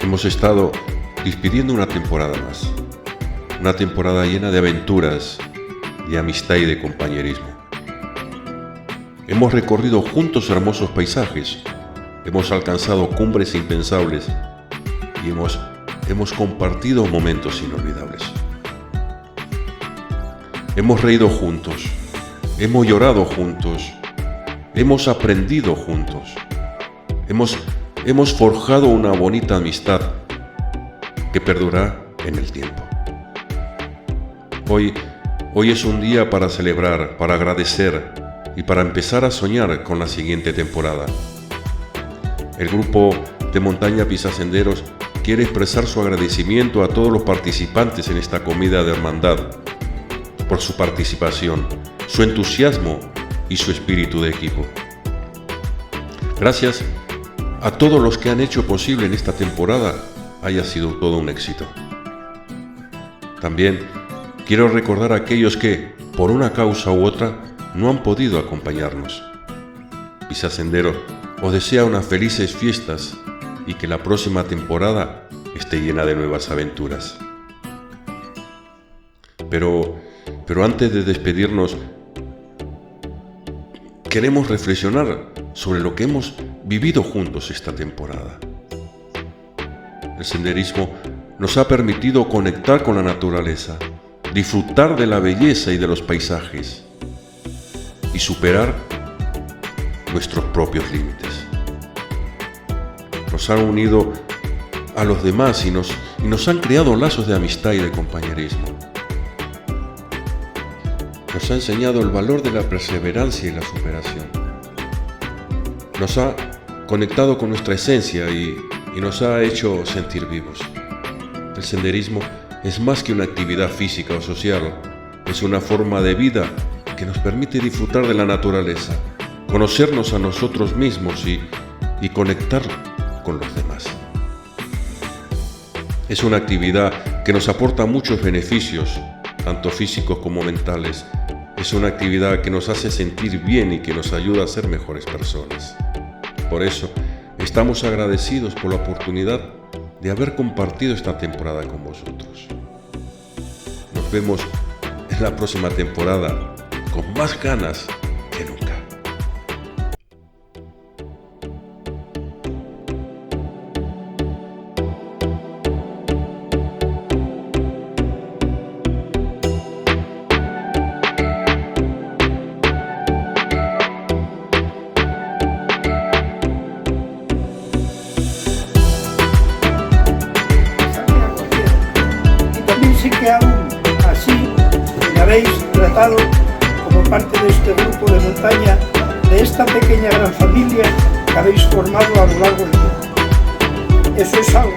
Hemos estado despidiendo una temporada más, una temporada llena de aventuras, de amistad y de compañerismo. Hemos recorrido juntos hermosos paisajes, hemos alcanzado cumbres impensables y hemos compartido momentos inolvidables. Hemos reído juntos, hemos llorado juntos, hemos aprendido juntos, hemos forjado una bonita amistad que perdurará en el tiempo. Hoy es un día para celebrar, para agradecer y para empezar a soñar con la siguiente temporada. El grupo de Montaña Pisasenderos quiere expresar su agradecimiento a todos los participantes en esta comida de hermandad por su participación, su entusiasmo y su espíritu de equipo. Gracias a todos los que han hecho posible en esta temporada haya sido todo un éxito. También quiero recordar a aquellos que, por una causa u otra, no han podido acompañarnos. Pisasendero os desea unas felices fiestas y que la próxima temporada esté llena de nuevas aventuras. Pero antes de despedirnos, queremos reflexionar sobre lo que hemos vivido juntos esta temporada. El senderismo nos ha permitido conectar con la naturaleza, disfrutar de la belleza y de los paisajes y superar nuestros propios límites. Nos han unido a los demás y nos han creado lazos de amistad y de compañerismo. Nos ha enseñado el valor de la perseverancia y la superación. Nos ha conectado con nuestra esencia y nos ha hecho sentir vivos. El senderismo es más que una actividad física o social, es una forma de vida que nos permite disfrutar de la naturaleza, conocernos a nosotros mismos y conectar con los demás. Es una actividad que nos aporta muchos beneficios, tanto físicos como mentales. Es una actividad que nos hace sentir bien y que nos ayuda a ser mejores personas. Por eso, estamos agradecidos por la oportunidad de haber compartido esta temporada con vosotros. Nos vemos en la próxima temporada con más ganas que nunca. Que aún así me habéis tratado como parte de este grupo de montaña, de esta pequeña gran familia que habéis formado a lo largo del tiempo. Eso es algo